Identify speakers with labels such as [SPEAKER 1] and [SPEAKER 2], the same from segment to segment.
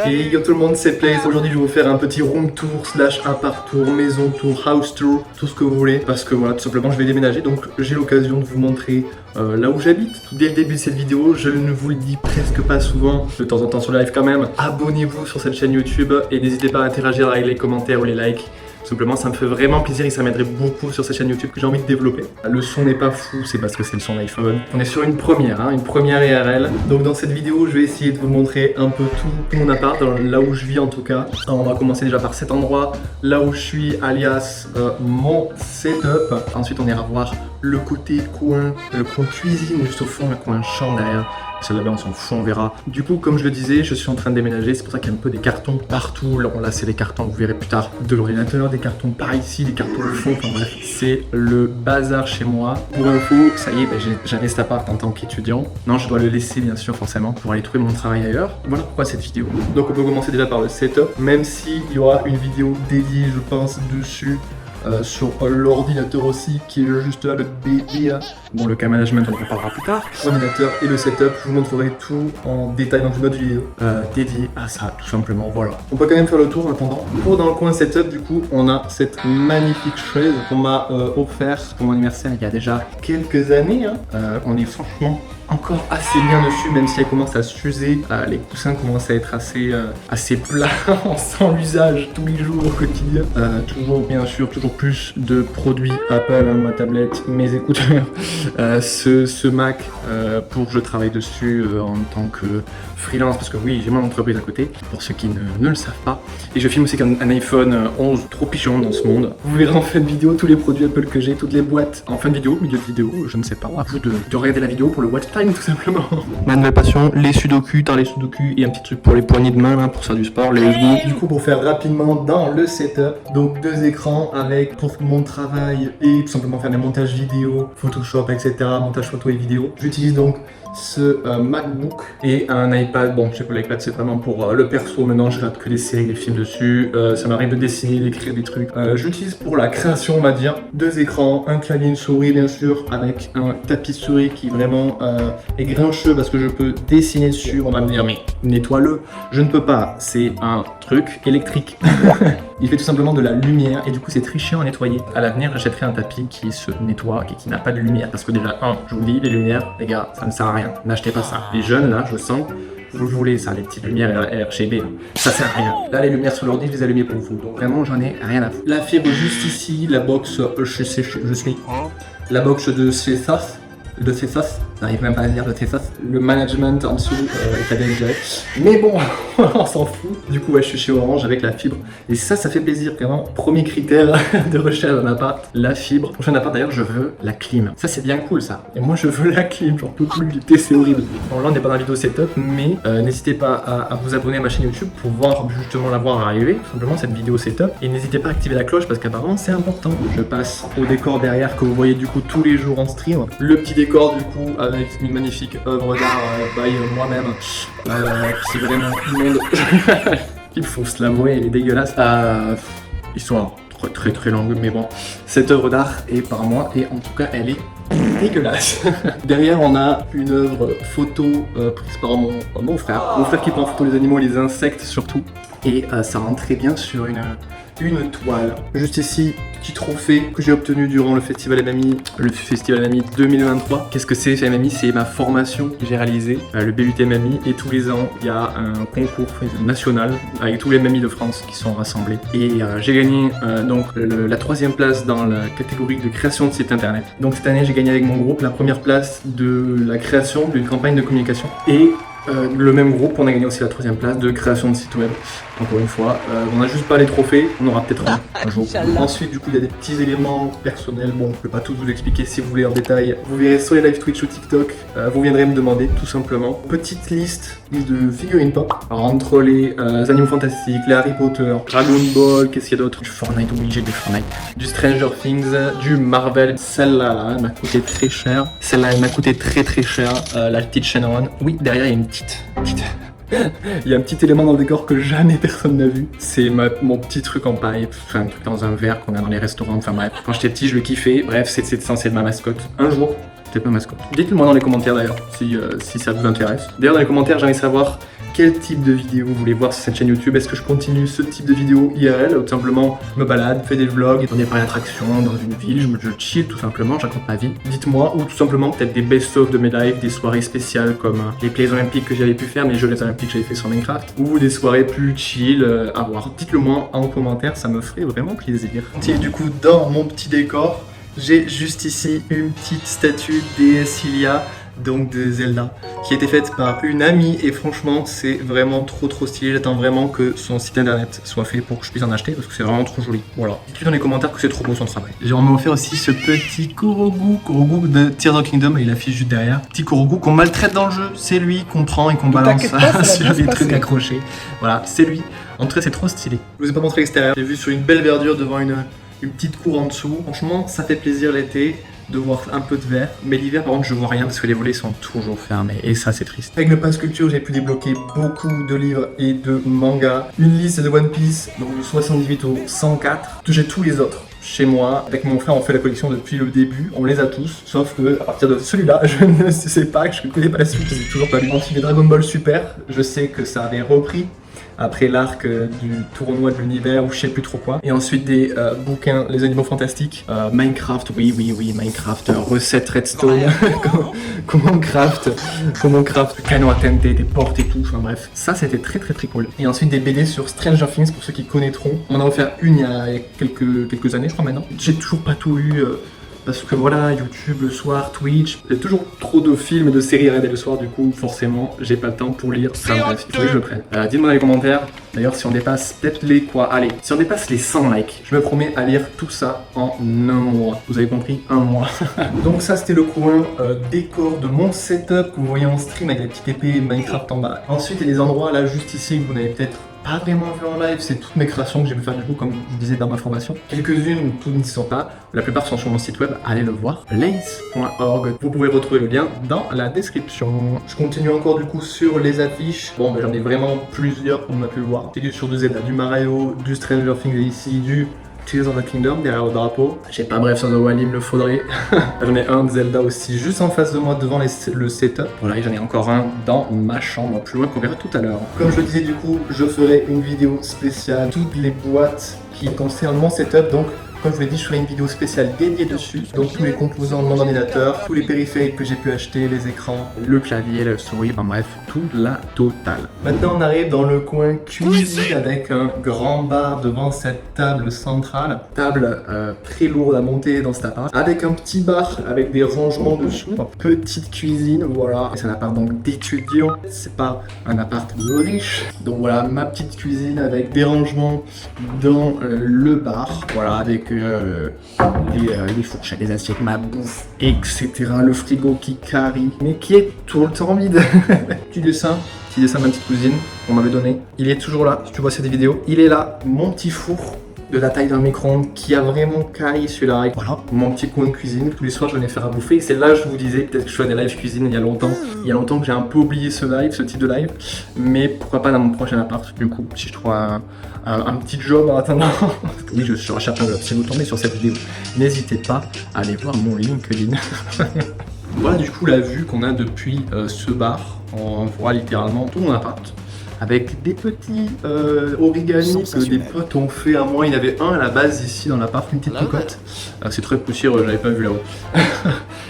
[SPEAKER 1] Et yo tout le monde, c'est Place. Aujourd'hui je vais vous faire un petit room tour slash appart tour, maison tour, house tour, tout ce que vous voulez. Parce que voilà, tout simplement je vais déménager, donc j'ai l'occasion de vous montrer là où j'habite. Dès le début de cette vidéo, je ne vous le dis presque pas souvent, de temps en temps sur le live quand même, abonnez-vous sur cette chaîne YouTube et n'hésitez pas à interagir avec les commentaires ou les likes. Tout simplement, ça me fait vraiment plaisir et ça m'aiderait beaucoup sur cette chaîne YouTube que j'ai envie de développer. Le son n'est pas fou, c'est parce que c'est le son d'iPhone. On est sur une première IRL. Donc dans cette vidéo, je vais essayer de vous montrer un peu tout mon appart, là où je vis en tout cas. Alors, on va commencer déjà par cet endroit, là où je suis, alias mon setup. Ensuite, on ira voir le côté coin, le coin cuisine juste au fond, le coin chambre derrière. Celle-là, on s'en fout, on verra. Du coup, comme je le disais, je suis en train de déménager. C'est pour ça qu'il y a un peu des cartons partout. Là, c'est les cartons, vous verrez plus tard, de l'ordinateur, des cartons par ici, des cartons au fond. Enfin bref, c'est le bazar chez moi. Pour info, ça y est, j'avais cet appart en tant qu'étudiant. Non, je dois le laisser, bien sûr, forcément, pour aller trouver mon travail ailleurs. Voilà pourquoi cette vidéo. Donc, on peut commencer déjà par le setup, même s'il y aura une vidéo dédiée, je pense, dessus. Sur l'ordinateur aussi qui est juste là, le bébé. Bon, le cas management on en reparlera plus tard. L'ordinateur et le setup, je vous montrerai tout en détail dans une autre vidéo dédiée à ça, tout simplement. Voilà. On peut quand même faire le tour en attendant. Pour dans le coin setup, du coup, on a cette magnifique chaise qu'on m'a offert pour mon anniversaire il y a déjà quelques années. On est franchement encore assez bien dessus, même si elle commence à s'user. Les coussins commencent à être assez plats sans l'usage tous les jours au quotidien. Toujours bien sûr, toujours plus de produits Apple, ma tablette, mes écouteurs, ce Mac pour que je travaille dessus en tant que freelance, parce que oui, j'ai mon entreprise à côté, pour ceux qui ne le savent pas. Et je filme aussi un iPhone 11, trop pigeon dans ce monde. Vous verrez en fin de vidéo tous les produits Apple que j'ai, toutes les boîtes en fin de vidéo, milieu de vidéo, je ne sais pas. À vous de regarder la vidéo pour le watch time tout simplement. Ma nouvelle passion, les sudoku, les sudoku et un petit truc pour les poignées de main pour faire du sport, les go. Du coup, pour faire rapidement dans le setup, donc 2 écrans avec pour mon travail et tout simplement faire des montages vidéo, Photoshop, etc., montage photo et vidéo. J'utilise donc ce MacBook et un iPad. Bon, je sais pas, l'iPad c'est vraiment pour le perso. Maintenant, je regarde que des séries, des films dessus. Ça m'arrive de dessiner, d'écrire des trucs. J'utilise pour la création, on va dire, 2 écrans, un clavier, une souris, bien sûr, avec un tapis souris qui vraiment est grincheux parce que je peux dessiner dessus. On va me dire, mais nettoie-le. Je ne peux pas. C'est un truc électrique. Il fait tout simplement de la lumière et du coup c'est très chiant à nettoyer. À l'avenir, j'achèterai un tapis qui se nettoie et qui n'a pas de lumière. Parce que déjà, je vous le dis, les lumières, les gars, ça ne sert à rien. N'achetez pas ça. Les jeunes, là, je sens, vous voulez ça, les petites lumières RGB, ça sert à rien. Là, les lumières sur l'ordi, je les ai allumées pour vous. Donc vraiment, j'en ai rien à foutre. La fibre juste ici, la box, je suis la box de CSAS. J'arrive même pas à dire de César. Le management en dessous, italien direct. Mais bon, on s'en fout. Du coup, ouais, je suis chez Orange avec la fibre. Et ça fait plaisir. Vraiment, premier critère de recherche d'un appart, la fibre. Prochain appart d'ailleurs, je veux la clim. Ça, c'est bien cool ça. Et moi, je veux la clim. J'en peux plus lutter, c'est horrible. Bon, là, on n'est pas dans la vidéo setup, mais n'hésitez pas à vous abonner à ma chaîne YouTube pour voir justement la voir arriver. Tout simplement, cette vidéo setup. Et n'hésitez pas à activer la cloche parce qu'apparemment, c'est important. Je passe au décor derrière que vous voyez du coup tous les jours en stream. Le petit décor du coup avec une magnifique œuvre d'art by moi-même qui est vraiment monde. Il faut se l'avouer, elle est dégueulasse. Histoire très longue, mais bon, cette œuvre d'art est par moi et en tout cas elle est dégueulasse. Derrière on a une œuvre photo prise par mon frère qui prend en photo les animaux et les insectes surtout, et ça rentre très bien sur une toile. Juste ici, petit trophée que j'ai obtenu durant le Festival MMI 2023. Qu'est-ce que c'est MMI? C'est ma formation que j'ai réalisée, le BUT MMI, et tous les ans il y a un concours national avec tous les MMI de France qui sont rassemblés. Et j'ai gagné donc la 3e place dans la catégorie de création de site internet. Donc cette année j'ai gagné avec mon groupe la 1re place de la création d'une campagne de communication. Et le même groupe, on a gagné aussi la 3e place de création de site web. Encore une fois, on n'a juste pas les trophées, on aura peut-être un jour. Ensuite, du coup, il y a des petits éléments personnels. Bon, je ne peux pas tout vous expliquer si vous voulez en détail. Vous verrez sur les live Twitch ou TikTok, vous viendrez me demander tout simplement. Petite liste de figurines pop. Alors, entre les Animaux Fantastiques, les Harry Potter, Dragon Ball, qu'est-ce qu'il y a d'autre? Du Fortnite, obligé du Fortnite. Du Stranger Things, du Marvel. Celle-là, elle m'a coûté très cher. Celle-là, elle m'a coûté très cher. La petite Shenron. Oui, derrière, il y a une petite. Il y a un petit élément dans le décor que jamais personne n'a vu. C'est mon petit truc en paille, enfin un truc dans un verre qu'on a dans les restaurants. Enfin bref, quand j'étais petit, je le kiffais. Bref, c'est censé être ma mascotte. Un jour, peut-être ma mascotte. Dites-le moi dans les commentaires d'ailleurs, si ça vous intéresse. D'ailleurs, dans les commentaires, j'ai envie de savoir quel type de vidéo vous voulez voir sur cette chaîne YouTube. Est-ce que je continue ce type de vidéo IRL ou tout simplement je me balade, fais des vlogs dans des parcs d'attractions, dans une ville, je chill tout simplement, je raconte ma vie. Dites-moi, ou tout simplement peut-être des best-of de mes lives, des soirées spéciales comme les plays olympiques que j'avais pu faire, les jeux olympiques que j'avais fait sur Minecraft, ou des soirées plus chill à voir. Dites-le moi en commentaire, ça me ferait vraiment plaisir. Et du coup, dans mon petit décor, j'ai juste ici une petite statue déesse Hylia, donc de Zelda, qui a été faite par une amie et franchement c'est vraiment trop stylé. J'attends vraiment que son site internet soit fait pour que je puisse en acheter parce que c'est vraiment trop joli. Voilà. Dites-le dans les commentaires que c'est trop beau son travail. J'ai vraiment offert aussi ce petit Korogu de Tears of the Kingdom, il affiche juste derrière. Petit Korogu qu'on maltraite dans le jeu, c'est lui qu'on prend et qu'on balance sur des trucs accrochés. Voilà, c'est lui. En tout cas c'est trop stylé. Je vous ai pas montré l'extérieur, j'ai vu sur une belle verdure devant une petite cour en dessous. Franchement ça fait plaisir l'été de voir un peu de vert, mais l'hiver par contre je vois rien parce que les volets sont toujours fermés et ça c'est triste. Avec le pass culture j'ai pu débloquer beaucoup de livres et de mangas, une liste de One Piece, donc de 78 au 104, j'ai tous les autres. Chez moi, avec mon frère on fait la collection depuis le début, on les a tous, sauf que à partir de celui-là, je ne sais pas, je ne connais pas la suite, je n'ai toujours pas lu. Ensuite les Dragon Ball Super, je sais que ça avait repris après l'arc du tournoi de l'univers ou je sais plus trop quoi. Et ensuite des bouquins, les animaux fantastiques, Minecraft, oui, Minecraft, recette Redstone, comment craft, canon à TNT, des portes et tout, enfin bref. Ça c'était très cool. Et ensuite des BD sur Stranger Things pour ceux qui connaîtront. On en a offert une il y a quelques années je crois maintenant. J'ai toujours pas tout lu. Parce que voilà, YouTube le soir, Twitch, il y a toujours trop de films et de séries à regarder le soir, du coup forcément j'ai pas le temps pour lire. Enfin bref, il faut que je le prenne. Dites-moi dans les commentaires, d'ailleurs si on dépasse peut-être allez, si on dépasse les 100 likes, je me promets à lire tout ça en un mois. Vous avez compris, un mois. Donc ça c'était le coin décor de mon setup que vous voyez en stream avec la petite épée Minecraft en bas. Ensuite il y a des endroits là juste ici que vous n'avez peut-être pas vraiment vu en live, c'est toutes mes créations que j'ai pu faire du coup comme je disais dans ma formation. Quelques-unes, toutes n'y sont pas, la plupart sont sur mon site web, allez le voir, lace.org. Vous pouvez retrouver le lien dans la description. Je continue encore du coup sur les affiches. Bon ben j'en ai vraiment plusieurs comme on a pu le voir. C'est sur du Zelda, du Mario, du Stranger Things ici, du Tears of the Kingdom derrière le drapeau. J'ai pas Breath of the Wild, il me le faudrait. J'en ai un de Zelda aussi juste en face de moi devant le setup. Voilà, et j'en ai encore un dans ma chambre, plus loin qu'on verra tout à l'heure. Comme je le disais du coup, je ferai une vidéo spéciale, toutes les boîtes qui concernent mon setup, donc comme je vous l'ai dit, je ferai une vidéo spéciale dédiée dessus, donc tous les composants de mon ordinateur, tous les périphériques que j'ai pu acheter, les écrans, le clavier, la souris, enfin bref, tout la totale. Maintenant on arrive dans le coin cuisine avec un grand bar devant cette table centrale, table très lourde à monter dans cet appart, avec un petit bar avec des rangements dessous, petite cuisine, voilà. C'est un appart donc d'étudiants, c'est pas un appart riche, donc voilà ma petite cuisine avec des rangements dans le bar, voilà, avec les fourchettes, les assiettes, ma bouffe, etc. Le frigo qui carie, mais qui est tout le temps vide. Petit dessin de ma petite cousine, on m'avait donné. Il est toujours là, si tu vois cette vidéo. Il est là, mon petit four de la taille d'un micro-ondes qui a vraiment caillé celui-là. Voilà, mon petit coin de cuisine. Tous les soirs, je venais faire à bouffer. C'est là, je vous disais, peut-être que je fais des live cuisine il y a longtemps. Il y a longtemps que j'ai un peu oublié ce type de live. Mais pourquoi pas dans mon prochain appart, du coup, si je trouve un petit job en attendant. Oui, je recherche un job. Si vous tombez sur cette vidéo, n'hésitez pas à aller voir mon LinkedIn. Voilà, du coup, la vue qu'on a depuis ce bar. On voit littéralement tout mon appart. Avec des petits origami que des potes ont fait à moi. Il y en avait un à la base ici dans l'appart, une petite cocotte. C'est très poussiéreux, je l'avais pas vu là-haut.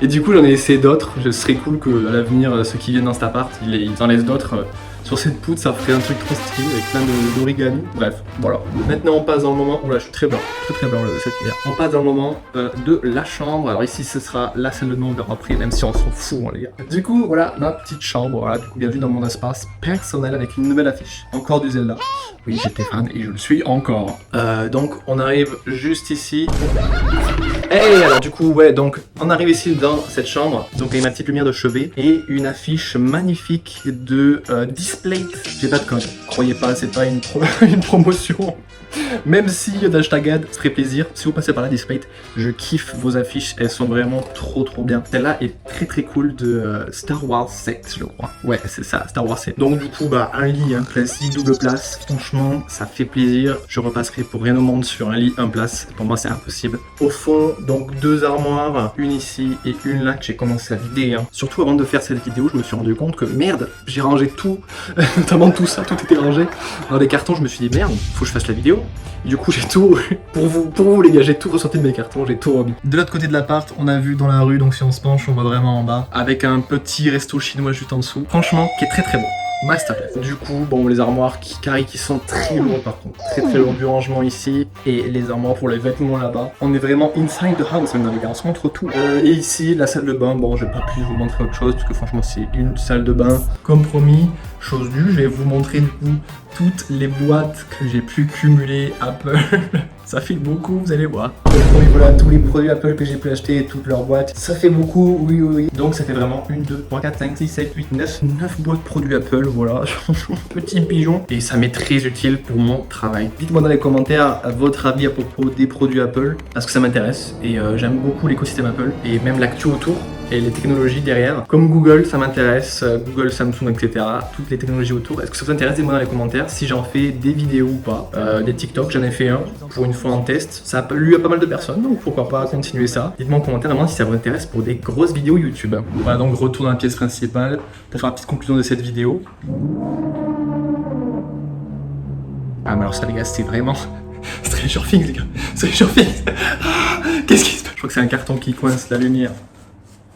[SPEAKER 1] Et du coup j'en ai essayé d'autres. Ce serait cool qu'à l'avenir, ceux qui viennent dans cet appart, ils en laissent d'autres. Sur cette poutre, ça ferait un truc trop stylé avec plein d'origami. Bref, voilà. Maintenant, on passe dans le moment. Oula, je suis très blanc cette hiver. On passe dans le moment de la chambre. Alors ici, ce sera la salle de bain, on verra après, même si on s'en fout, hein, les gars. Du coup, voilà ma petite chambre. Voilà, du coup, bienvenue dans mon espace personnel avec une nouvelle affiche. Encore du Zelda. Oui, j'étais fan et je le suis encore. Donc, on arrive juste ici. Hey, alors du coup, ouais, donc on arrive ici dans cette chambre, donc avec ma petite lumière de chevet et une affiche magnifique de Displate. J'ai pas de code, croyez pas, c'est pas une promotion. Même si d'hashtag ad, ça ferait plaisir. Si vous passez par là, Displate, je kiffe vos affiches, elles sont vraiment trop bien. Celle-là est très cool de Star Wars 7, je crois. Ouais, c'est ça, Star Wars 7. Donc du coup, bah un lit, un classique, double place. Franchement, ça fait plaisir. Je repasserai pour rien au monde sur un lit, un place. Pour moi, c'est impossible. Au fond, donc 2 armoires, une ici et une là que j'ai commencé à vider. Hein. Surtout avant de faire cette vidéo, je me suis rendu compte que merde, j'ai rangé tout notamment tout ça, tout était rangé dans des cartons. Je me suis dit merde, faut que je fasse la vidéo. Et du coup j'ai tout, pour vous les gars, j'ai tout ressorti de mes cartons, j'ai tout remis. De l'autre côté de l'appart, on a vu dans la rue, donc si on se penche, on voit vraiment en bas, avec un petit resto chinois juste en dessous. Franchement, qui est très très bon. Masterclass. Du coup, bon, les armoires qui sont très lourdes par contre. Très lourd du rangement ici. Et les armoires pour les vêtements là-bas. On est vraiment inside the house maintenant les gars, on se montre tout. Et ici, la salle de bain, bon, je vais pas plus vous montrer autre chose parce que franchement c'est une salle de bain. Comme promis, chose due, je vais vous montrer du coup toutes les boîtes que j'ai pu cumuler Apple. Ça fait beaucoup, vous allez voir. Donc voilà, tous les produits Apple que j'ai pu acheter et toutes leurs boîtes. Ça fait beaucoup, oui. Donc ça fait vraiment 1, 2, 3, 4, 5, 6, 7, 8, 9 boîtes de produits Apple, voilà. Petit pigeon. Et ça m'est très utile pour mon travail. Dites-moi dans les commentaires votre avis à propos des produits Apple, parce que ça m'intéresse. Et j'aime beaucoup l'écosystème Apple et même l'actu autour. Et les technologies derrière. Comme Google, ça m'intéresse, Google, Samsung, etc. Toutes les technologies autour. Est-ce que ça vous intéresse? Dites-moi dans les commentaires si j'en fais des vidéos ou pas. Des TikTok, j'en ai fait un pour une fois en test. Ça a plu à pas mal de personnes, donc pourquoi pas continuer ça. Dites-moi en commentaire vraiment si ça vous intéresse pour des grosses vidéos YouTube. Voilà, donc retour dans la pièce principale pour faire la petite conclusion de cette vidéo. Ah mais alors ça les gars, c'était vraiment Stranger Things les gars. Stranger Things. Qu'est-ce qui se passe? Je crois que c'est un carton qui coince la lumière.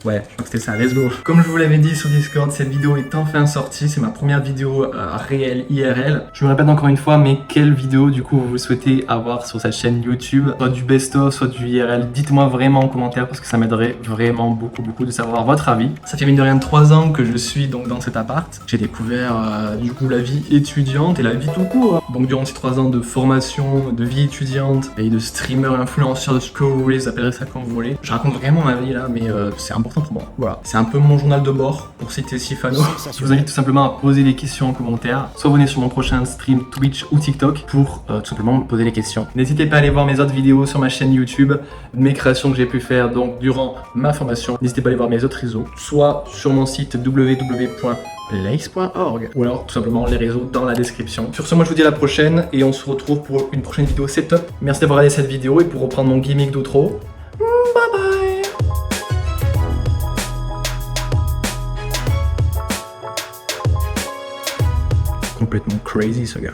[SPEAKER 1] Ouais, je crois que c'était ça, let's go. Comme je vous l'avais dit sur Discord, cette vidéo est enfin sortie, c'est ma première vidéo réelle IRL. Je me répète encore une fois, mais quelle vidéo du coup vous souhaitez avoir sur cette chaîne YouTube? Soit du best-of, soit du IRL, dites-moi vraiment en commentaire parce que ça m'aiderait vraiment beaucoup de savoir votre avis. Ça fait mine de rien 3 ans que je suis donc dans cet appart. J'ai découvert du coup la vie étudiante et la vie tout court. Donc durant ces 3 ans de formation, de vie étudiante et de streamer, influenceur, de ce que vous voulez, vous appellerez ça comme vous voulez. Je raconte vraiment ma vie là, mais c'est important pour moi. Voilà, c'est un peu mon journal de bord pour citer Sifano. Je vous invite tout simplement à poser des questions en commentaire, soit venez sur mon prochain stream Twitch ou TikTok pour tout simplement me poser les questions. N'hésitez pas à aller voir mes autres vidéos sur ma chaîne YouTube, mes créations que j'ai pu faire donc durant ma formation. N'hésitez pas à aller voir mes autres réseaux, soit sur mon site www.place.org ou alors tout simplement les réseaux dans la description. Sur ce, moi je vous dis à la prochaine et on se retrouve pour une prochaine vidéo setup. Merci d'avoir regardé cette vidéo et pour reprendre mon gimmick d'outro, bye bye. Complètement crazy ce gars.